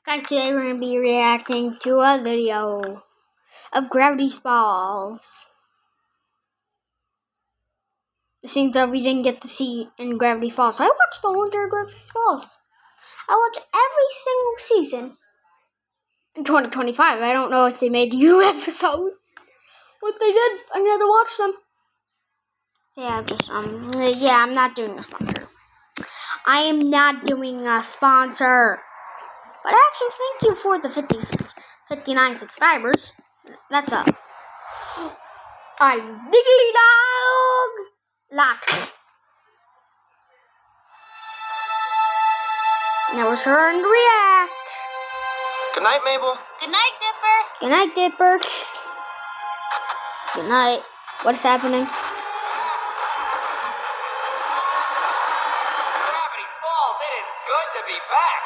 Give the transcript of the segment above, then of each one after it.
Guys, today we're going to be reacting to a video of Gravity Falls. The things that we didn't get to see in Gravity Falls. I watched the whole entire Gravity Falls. I watched every single season. In 2025, I don't know if they made new episodes. What they did, I had to watch them. Yeah, I'm not doing a sponsor. I am not doing a sponsor. But actually, thank you for the 59 subscribers. That's a diggly dog lot. Now it's her turn to react. Good night, Mabel. Good night, Dipper. Good night, Dipper. Good night. What is happening? Gravity Falls, it is good to be back.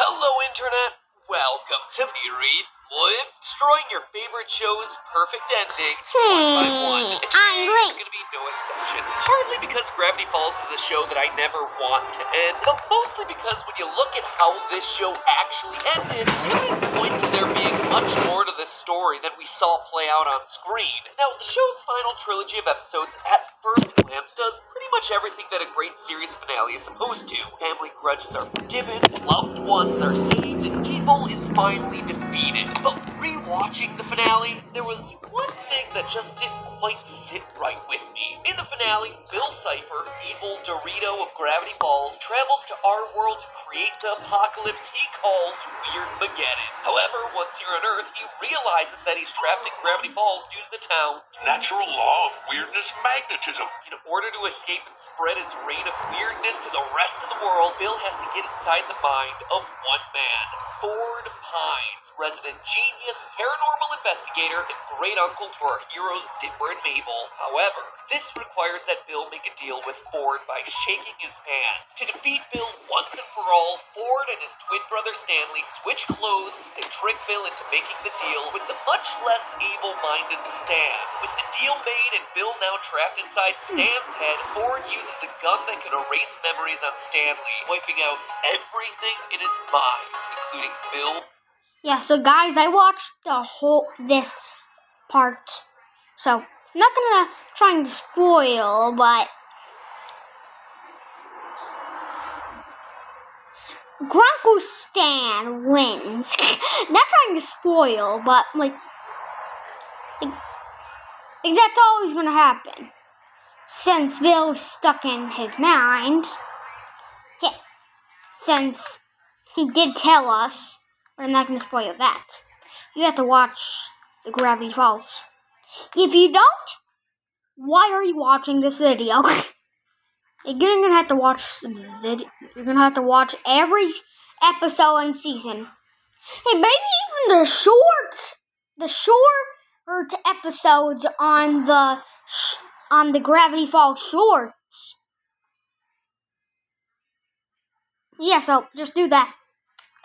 Hello, Internet. Welcome to Beereath. With destroying your favorite show's perfect endings one by one. And today is going to be no exception. Partly because Gravity Falls is a show that I never want to end, but mostly because when you look at how this show actually ended, the evidence points to there being much more to this story than we saw play out on screen. Now, the show's final trilogy of episodes at first glance does pretty much everything that a great series finale is supposed to. Family grudges are forgiven, loved ones are saved, and evil is finally defeated. But rewatching the finale, there was one thing that just didn't quite sit right with me. In the finale, Bill Cipher, evil Dorito of Gravity Falls, travels to our world to create the apocalypse he calls Weirdmageddon. However, once here on Earth, he realizes that he's trapped in Gravity Falls due to the town's natural law of weirdness magnetism. In order to escape and spread his reign of weirdness to the rest of the world, Bill has to get inside the mind of one man, Ford Pines, resident genius, paranormal investigator, and great uncle to our heroes Dipper and Mabel. However, this requires that Bill make a deal with Ford by shaking his hand. To defeat Bill once and for all, Ford and his twin brother Stanley switch clothes and trick Bill into making the deal with the much less able-minded Stan. With the deal made and Bill now trapped inside Stan's head, Ford uses a gun that can erase memories on Stanley, wiping out everything in his mind, including Bill. Yeah, so guys, I watched this part. So, I'm not gonna try to spoil, but Grunkle Stan wins. Not trying to spoil, but like that's always gonna happen. Since Bill's stuck in his mind, since he did tell us, but I'm not gonna spoil that. You have to watch the Gravity Falls. If you don't, why are you watching this video? You're gonna have to watch the video. You're gonna have to watch every episode and season. Hey, maybe even the short episodes on the Gravity Falls shorts. Yeah, so just do that.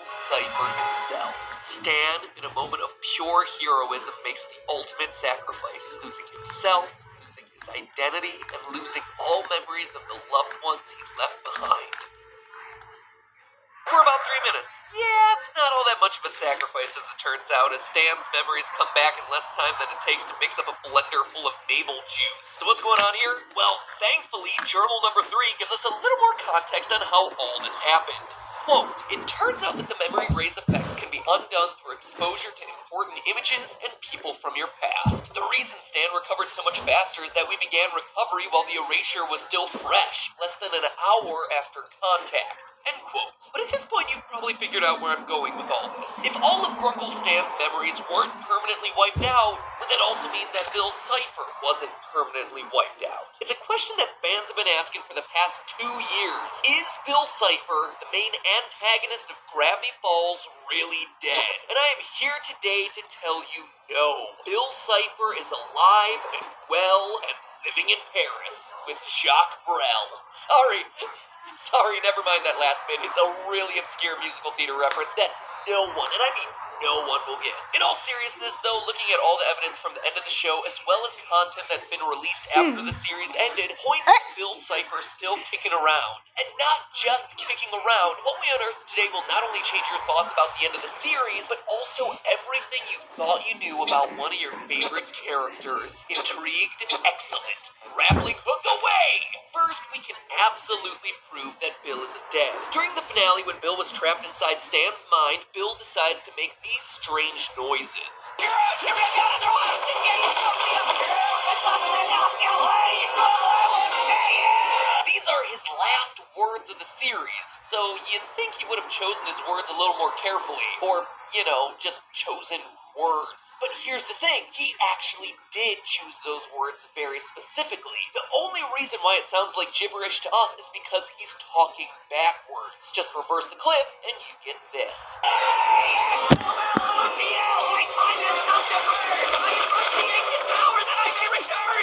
Cipher himself. Stan, in a moment of pure heroism, makes the ultimate sacrifice, losing himself, losing his identity, and losing all memories of the loved ones he left behind. For about 3 minutes. Yeah, it's not all that much of a sacrifice as it turns out, as Stan's memories come back in less time than it takes to mix up a blender full of Mabel juice. So what's going on here? Well, thankfully, journal number 3 gives us a little more context on how all this happened. Quote, it turns out that the memory erase effects can be undone through exposure to important images and people from your past. The reason Stan recovered so much faster is that we began recovery while the erasure was still fresh, less than an hour after contact. End quotes. But at this point, you've probably figured out where I'm going with all this. If all of Grunkle Stan's memories weren't permanently wiped out, would that also mean that Bill Cipher wasn't permanently wiped out? It's a question that fans have been asking for the past 2 years. Is Bill Cipher, the main antagonist of Gravity Falls, really dead? And I am here today to tell you no. Bill Cipher is alive and well and living in Paris with Jacques Brel. Sorry, Sorry, never mind that last bit. It's a really obscure musical theater reference that no one, and I mean no one, will get. In all seriousness, though, looking at all the evidence from the end of the show, as well as content that's been released after the series ended, points to Bill Cipher still kicking around. And not just kicking around, what we unearthed today will not only change your thoughts about the end of the series, but also everything you thought you knew about one of your favorite characters. Intrigued? Excellent. Grappling hook away! First, we can absolutely prove that Bill isn't dead. During the finale, when Bill was trapped inside Stan's mind, Bill decides to make these strange noises. These are his last words of the series, so you'd think he would have chosen his words a little more carefully, or, just chosen words. But here's the thing, he actually did choose those words very specifically. The only reason why it sounds like gibberish to us is because he's talking backwards. Just reverse the clip, and you get this.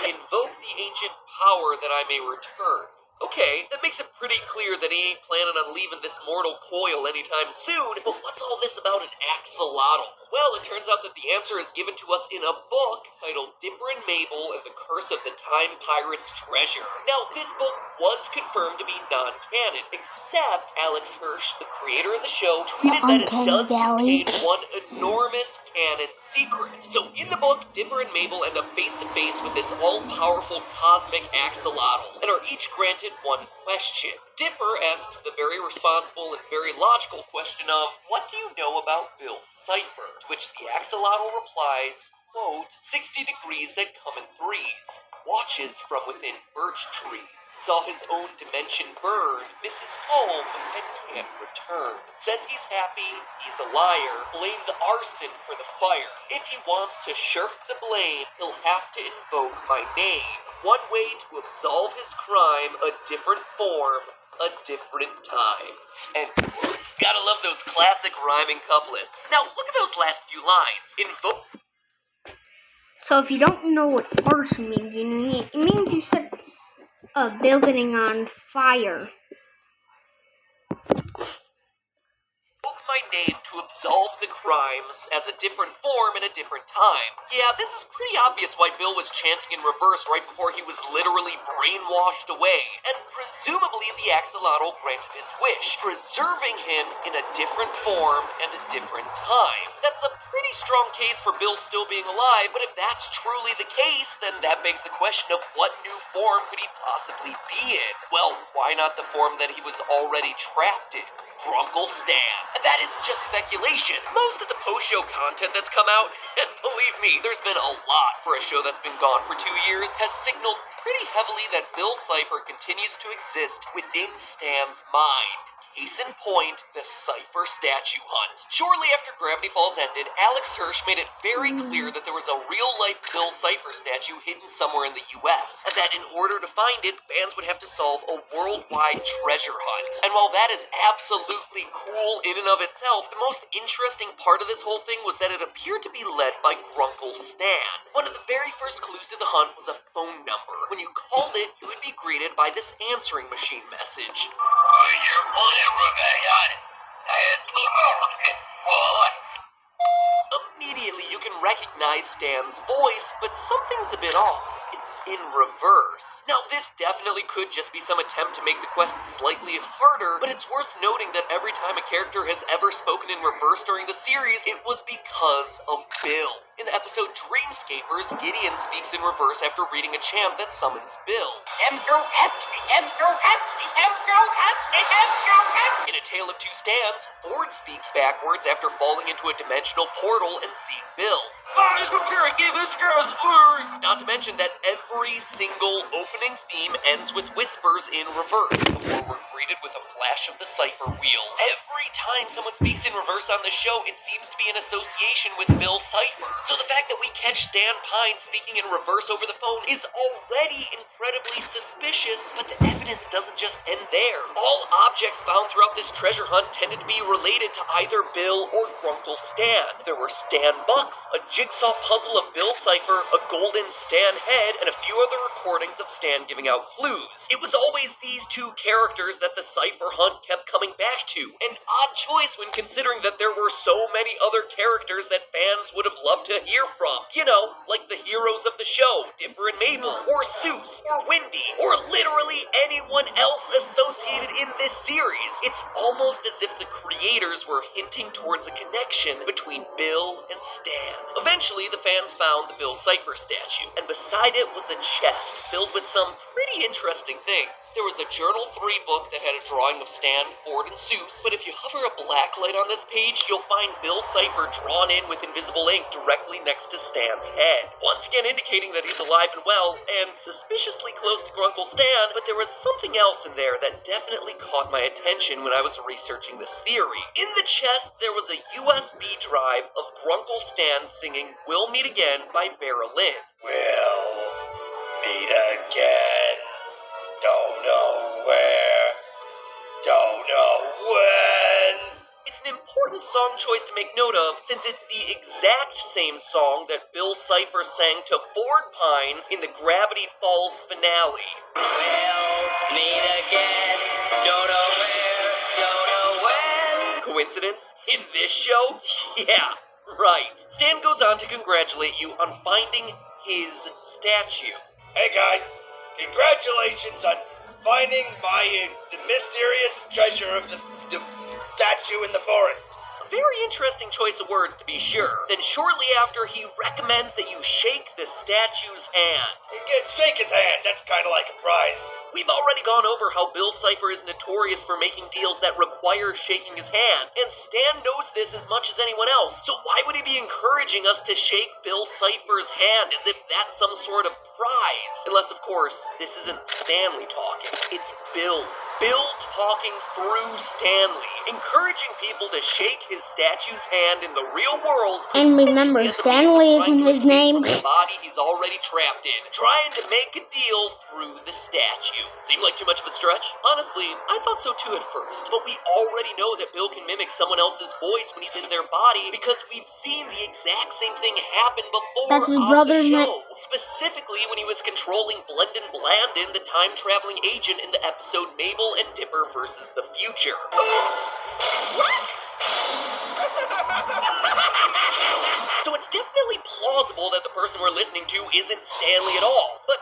Invoke the ancient power that I may return. Okay, that makes it pretty clear that he ain't planning on leaving this mortal coil anytime soon, but what's all this about an axolotl? Well, it turns out that the answer is given to us in a book titled Dipper and Mabel and the Curse of the Time Pirate's Treasure. Now, this book was confirmed to be non-canon, except Alex Hirsch, the creator of the show, tweeted that it does contain one enormous canon secret. So in the book, Dipper and Mabel end up face-to-face with this all-powerful cosmic axolotl, and are each granted one question. Dipper asks the very responsible and very logical question of, what do you know about Bill Cipher? To which the axolotl replies, quote, 60 degrees that come in threes. Watches from within birch trees. Saw his own dimension burn, misses home, and can't return. Says he's happy, he's a liar, blame the arson for the fire. If he wants to shirk the blame, he'll have to invoke my name. One way to absolve his crime, a different form, a different time. And gotta love those classic rhyming couplets. Now, look at those last few lines. Invoke. So if you don't know what arson means, it means you set a building on fire. My name to absolve the crimes as a different form in a different time. Yeah, this is pretty obvious why Bill was chanting in reverse right before he was literally brainwashed away, and presumably the axolotl granted his wish, preserving him in a different form and a different time. That's a pretty strong case for Bill still being alive, but if that's truly the case, then that begs the question of what new form could he possibly be in? Well, why not the form that he was already trapped in? Grunkle Stan. And that is just speculation. Most of the post-show content that's come out, and believe me, there's been a lot for a show that's been gone for 2 years, has signaled pretty heavily that Bill Cipher continues to exist within Stan's mind. Case in point, the Cipher statue hunt. Shortly after Gravity Falls ended, Alex Hirsch made it very clear that there was a real-life Bill Cipher statue hidden somewhere in the US, and that in order to find it, fans would have to solve a worldwide treasure hunt. And while that is absolutely cool in and of itself, the most interesting part of this whole thing was that it appeared to be led by Grunkle Stan. One of the very first clues to the hunt was a phone number. When you called it, you would be greeted by this answering machine message. Immediately you can recognize Stan's voice, but something's a bit off. It's in reverse. Now, this definitely could just be some attempt to make the quest slightly harder, but it's worth noting that every time a character has ever spoken in reverse during the series, it was because of Bill. In the episode Dreamscapers, Gideon speaks in reverse after reading a chant that summons Bill. In A Tale of Two Stans, Ford speaks backwards after falling into a dimensional portal and seeing Bill. Not to mention that every single opening theme ends with whispers in reverse, before we're greeted with a flash of the Cipher wheel. Every time someone speaks in reverse on the show, it seems to be in association with Bill Cipher. So the fact that we catch Stan Pine speaking in reverse over the phone is already incredibly suspicious, but the evidence doesn't just end there. All objects found throughout this treasure hunt tended to be related to either Bill or Grunkle Stan. There were Stan bucks, a jigsaw puzzle of Bill Cipher, a golden Stan head, and a few other recordings of Stan giving out clues. It was always these two characters that the Cipher hunt kept coming back to. An odd choice when considering that there were so many other characters that fans would have loved to hear from. You know, like the heroes of the show, Dipper and Mabel, or Seuss, or Wendy, or literally anyone else associated in this series. It's almost as if the creators were hinting towards a connection between Bill and Stan. Eventually, the fans found the Bill Cipher statue, and beside it was a chest filled with some pretty interesting things. There was a Journal 3 book that had a drawing of Stan, Ford, and Seuss, but if you hover a black light on this page, you'll find Bill Cipher drawn in with invisible ink directly next to Stan's head, once again indicating that he's alive and well, and suspiciously close to Grunkle Stan, but there was something else in there that definitely caught my attention when I was researching this theory. In the chest, there was a USB drive of Grunkle Stan singing We'll Meet Again by Vera Lynn. We'll meet again. Don't know where. Don't know when. It's an important song choice to make note of, since it's the exact same song that Bill Cipher sang to Ford Pines in the Gravity Falls finale. We'll meet again. Don't know where. Don't know when. Coincidence? In this show? Yeah, right. Stan goes on to congratulate you on finding his statue. Hey guys, congratulations on finding my mysterious treasure of the statue in the forest. Very interesting choice of words, to be sure. Then shortly after, he recommends that you shake the statue's hand. Shake his hand, that's kind of like a prize. We've already gone over how Bill Cipher is notorious for making deals that require shaking his hand, and Stan knows this as much as anyone else, so why would he be encouraging us to shake Bill Cipher's hand as if that's some sort of prize? Unless, of course, this isn't Stanley talking. It's Bill. Bill talking through Stanley, encouraging people to shake his statue's hand in the real world. And remember, Stanley isn't his name. The body he's already trapped in, trying to make a deal through the statue. Seemed like too much of a stretch? Honestly, I thought so too at first. But we already know that Bill can mimic someone else's voice when he's in their body because we've seen the exact same thing happen before. That's his on brother, the show. Specifically when he was controlling Blendon Blandon, the time-traveling agent in the episode Mabel and Dipper versus the Future. So it's definitely plausible that the person we're listening to isn't Stanley at all. But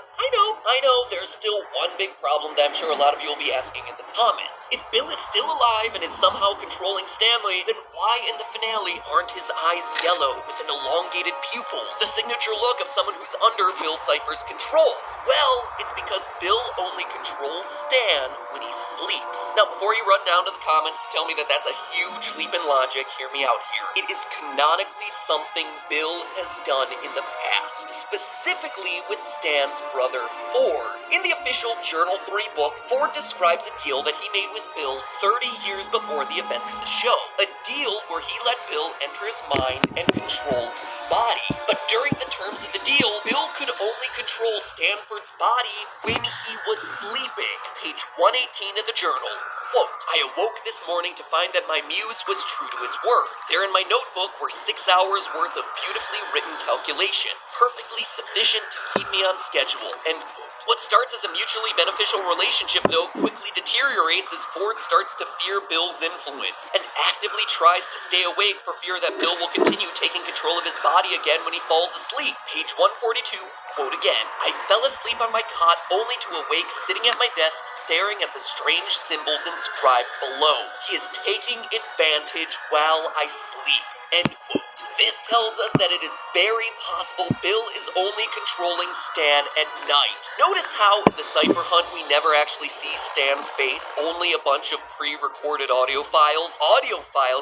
I know, there's still one big problem that I'm sure a lot of you will be asking in the comments. If Bill is still alive and is somehow controlling Stanley, then why in the finale aren't his eyes yellow with an elongated pupil, the signature look of someone who's under Bill Cipher's control? Well, it's because Bill only controls Stan when he sleeps. Now, before you run down to the comments to tell me that that's a huge leap in logic, hear me out here. It is canonically something Bill has done in the past, specifically with Stan's brother Ford. In the official Journal 3 book, Ford describes a deal that he made with Bill 30 years before the events of the show. A deal where he let Bill enter his mind and control his body. But during the terms of the deal, Bill could only control Stanford's body when he was sleeping. Page 118 of the journal. Quote, I awoke this morning to find that my muse was true to his word. There in my notebook were 6 hours worth of beautifully written calculations, perfectly sufficient to keep me on schedule. End quote. What starts as a mutually beneficial relationship, though, quickly deteriorates as Ford starts to fear Bill's influence and actively tries to stay awake for fear that Bill will continue taking control of his body again when he falls asleep. Page 142, quote again, I fell asleep on my cot only to awake sitting at my desk staring at the strange symbols inscribed below. He is taking advantage while I sleep. End quote. This tells us that it is very possible Bill is only controlling Stan at night. Notice how in the Cypher Hunt we never actually see Stan's face, only a bunch of pre-recorded audio files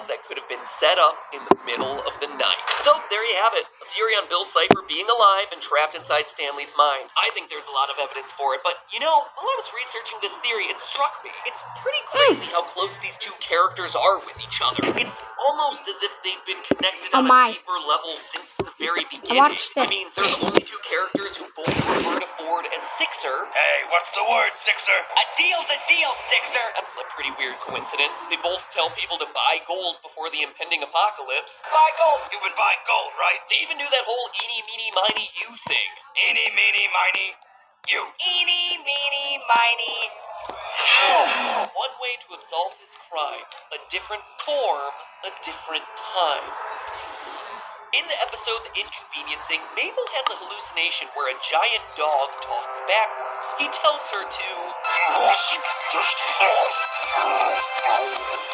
that could have been set up in the middle of the night. So there you have it, a theory on Bill Cipher being alive and trapped inside Stanley's mind. I think there's a lot of evidence for it, but you know, while I was researching this theory, it struck me. It's pretty crazy how close these two characters are with each other. It's almost as if they've been connected on a deeper level since the very beginning. I mean, there's only two characters who both refer to Ford as Sixer. Hey, what's the word, Sixer? A deal's a deal, Sixer! That's a pretty weird coincidence. They both tell people to buy gold before the impending apocalypse. Buy gold. You've been buying gold, right? They even do that whole eeny, meeny, miny, you thing. Eeny, meeny, miny, you. Eeny, meeny, miny. One way to absolve his crime, a different form, a different time. In the episode The Inconveniencing, Mabel has a hallucination where a giant dog talks backwards. He tells her to...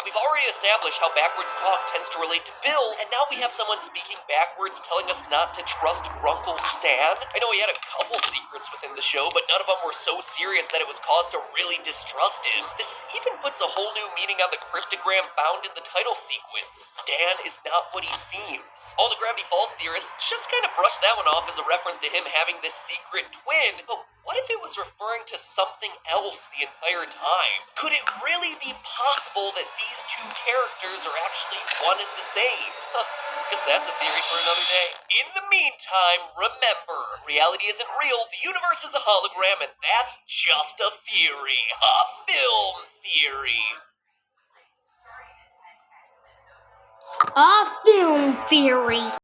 We've already established how backwards talk tends to relate to Bill, and now we have someone speaking backwards telling us not to trust Grunkle Stan. I know he had a couple secrets within the show, but none of them were so serious that it was cause to really distrust him. This even puts a whole new meaning on the cryptogram found in the title sequence. Stan is not what he seems. All the Gravity Falls theorists just kind of brushed that one off as a reference to him having this secret twin, but what if it was referring to something else the entire time? Could it really be possible that these two characters are actually one and the same? Guess that's a theory for another day. In the meantime, remember, reality isn't real, the universe is a hologram, and that's just a theory. A film theory. A film theory.